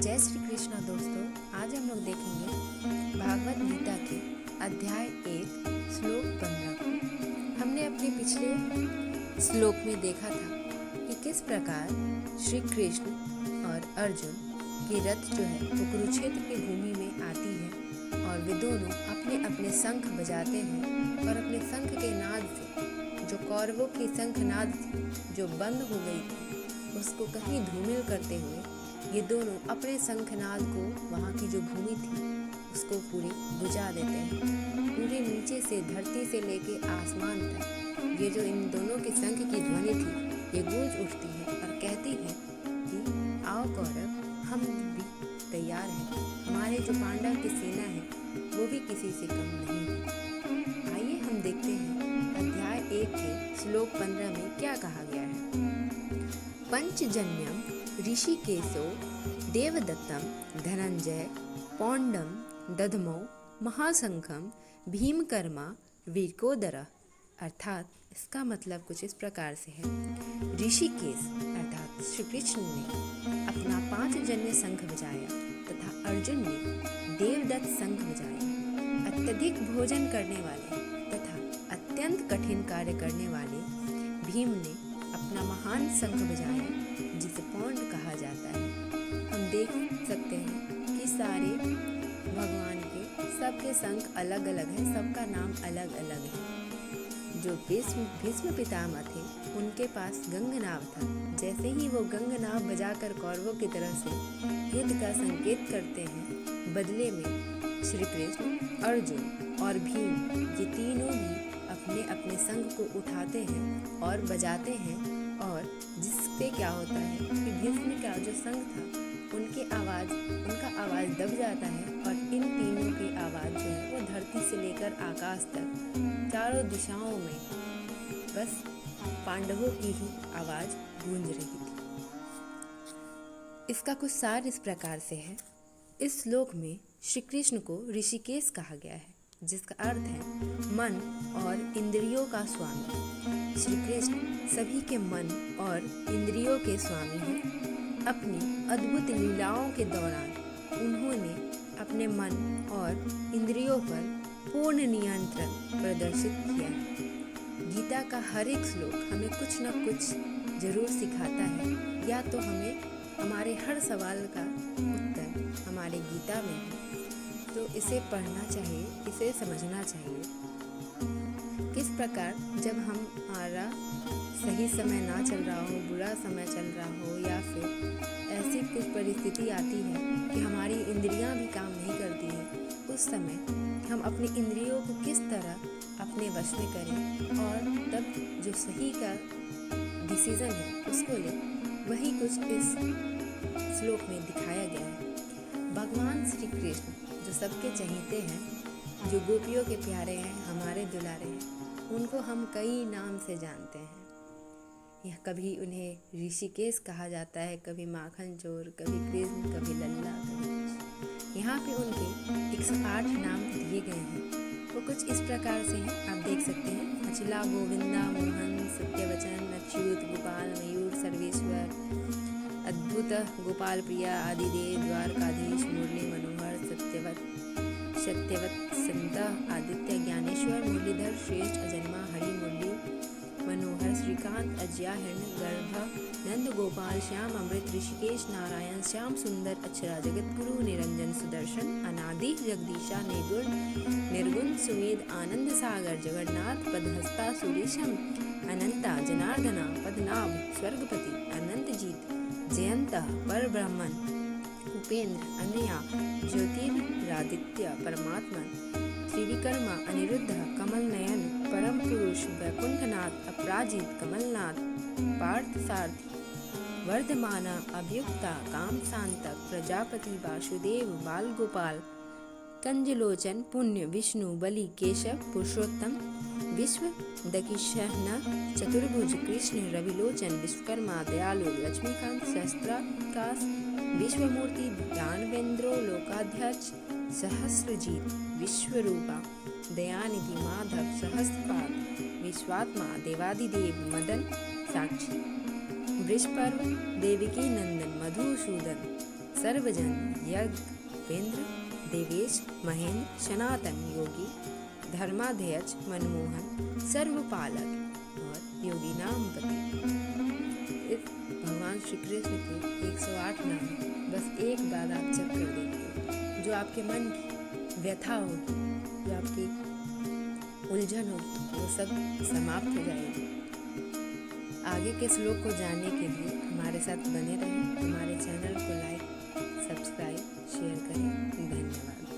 जय श्री कृष्णा दोस्तों। आज हम लोग देखेंगे भागवत गीता के अध्याय 1 श्लोक 15 को। हमने अपने पिछले श्लोक में देखा था कि किस प्रकार श्री कृष्ण और अर्जुन की रथ जो है वो कुरुक्षेत्र की भूमि में आती है और वे दोनों अपने अपने शंख बजाते हैं और अपने शंख के नाद से जो कौरवों की शंखनाद थी जो बंद हो गई थी उसको कहीं धूमिल करते हुए ये दोनों अपने शंखनाद को वहाँ की जो भूमि थी उसको पूरी बुझा देते हैं। पूरे नीचे से धरती से लेके आसमान तक ये जो इन दोनों के शंख की ध्वनि थी ये गूंज उठती है और कहती है कि आओ कौरव, हम भी तैयार हैं। हमारे जो पांडव की सेना है वो भी किसी से कम नहीं है। आइए हम देखते हैं अध्याय 1 के श्लोक 15 में क्या कहा गया है। पंचजन्यम ऋषिकेशो देवदत्तम धनंजय पौंडम दधमो महाशंखम भीमकर्मा वीरकोदरः। अर्थात इसका मतलब कुछ इस प्रकार से है। ऋषिकेश अर्थात श्री कृष्ण ने अपना 5 जन्य शंख बजाया तथा अर्जुन ने देवदत्त शंख बजाया। अत्यधिक भोजन करने वाले तथा अत्यंत कठिन कार्य करने वाले भीम ने अपना महान शंख बजाया जिसे पौंड कहा जाता है। हम देख सकते हैं कि सारे भगवान के सबके शंख अलग अलग हैं, सबका नाम अलग अलग है। जो भीष्म पितामह थे उनके पास गंगनाव था। जैसे ही वो गंगनाव बजाकर कौरवों की तरफ से युद्ध का संकेत करते हैं, बदले में श्री कृष्ण, अर्जुन और भीम ये तीनों भी अपने अपने शंख को उठाते हैं और बजाते हैं और जिससे क्या होता है कि भीष्म का जो शंख था उनका आवाज़ दब जाता है और इन तीनों की आवाज़ जो है वो धरती से लेकर आकाश तक चारों दिशाओं में बस पांडवों की ही आवाज़ गूंज रही थी। इसका कुछ सार इस प्रकार से है। इस श्लोक में श्री कृष्ण को ऋषिकेश कहा गया है जिसका अर्थ है मन और इंद्रियों का स्वामी। श्री कृष्ण सभी के मन और इंद्रियों के स्वामी हैं। अपनी अद्भुत लीलाओं के दौरान उन्होंने अपने मन और इंद्रियों पर पूर्ण नियंत्रण प्रदर्शित किया है। गीता का हर एक श्लोक हमें कुछ न कुछ जरूर सिखाता है, या तो हमें हमारे हर सवाल का उत्तर हमारे गीता में है। तो इसे पढ़ना चाहिए, इसे समझना चाहिए। किस प्रकार जब हमारा सही समय ना चल रहा हो, बुरा समय चल रहा हो या फिर ऐसी कुछ परिस्थिति आती है कि हमारी इंद्रियां भी काम नहीं करती है, उस समय हम अपनी इंद्रियों को किस तरह अपने वश में करें और तब जो सही का डिसीजन है उसको लें, वही कुछ इस श्लोक में दिखाया गया है। भगवान श्री कृष्ण जो सबके चहेते हैं, जो गोपियों के प्यारे हैं, हमारे दुलारे हैं, उनको हम कई नाम से जानते हैं। यह कभी उन्हें ऋषिकेश कहा जाता है, कभी माखन चोर, कभी कृष्ण, कभी लल्ला, कभी यहाँ पे उनके 108 नाम दिए गए हैं। वो कुछ इस प्रकार से हैं, आप देख सकते हैं। अचिला, गोविंदा, मोहन, सत्यवचन, अच्युत, गोपाल, मयूर, सर्वेश्वर, अद्भुत, गोपाल प्रिया, आदिदेव, द्वारकाधीश, मुरली मनोहर, सत्यवत, संत, आदित्य, ज्ञानेश्वर, मुरलीधर, श्रेष्ठ, अजन्मा, हरि, मुरली मनोहर, श्रीकांत, अजया, हिरण्य गर्भ, नंद गोपाल, श्याम, अमृत, ऋषिकेश, नारायण, श्याम सुंदर, अक्षरा, जगतगुरु, निरंजन, सुदर्शन, अनादि, जगदीशा, निर्गुण, सुमेध, आनंद सागर, जगन्नाथ, पदहस्ता, सुरेशम, अनंता, जनार्दना, पद्मनाभ, स्वर्गपति, अनंत जीत, जयंत, पर ब्रह्मन, उपेंद्र, अनया, ज्योतिरादित्य, परमात्मा, त्रिविक्रमा, अनिरुद्ध, कमल नयन, परम पुरुष, वैकुंठनाथ, अपराजित, कमलनाथ, पार्थ सारथी, वर्धमान, अभ्युक्ता, काम शांतक, प्रजापति, वासुदेव, बाल गोपाल, कंजलोचन, पुण्य, विष्णु, बलि, केशव, पुरुषोत्तम, विश्व दकिशहन, चतुर्भुज, कृष्ण, रविलोचन, विश्वकर्मा, दयालु, लक्ष्मीकांत, सहस्त्राकाश, विश्वमूर्ति, दानवेंद्रो, लोकाध्यक्ष, सहस्रजीत, विश्वरूपा, दयानिधि, माधव, सहस्रपाद, विश्वात्मा, देवादिदेव, मदन, साक्षी, वृषपर्व, देवकी नंदन, मधुसूदन, सर्वजन यज्ञ वेंद्र देवेश महेंद्र सनातन योगी धर्माध्यक्ष मनमोहन सर्वपालक और योगी नाम पति। इस भगवान श्री कृष्ण के 108 नाम बस एक बार आप जप कर देखिए, जो आपके मन की व्यथा होगी, जो आपकी उलझन होगी, वो सब समाप्त हो जाएगी। आगे के श्लोक को जानने के लिए हमारे साथ बने रहें। हमारे चैनल को लाइक, सब्सक्राइब, शेयर करें। धन्यवाद।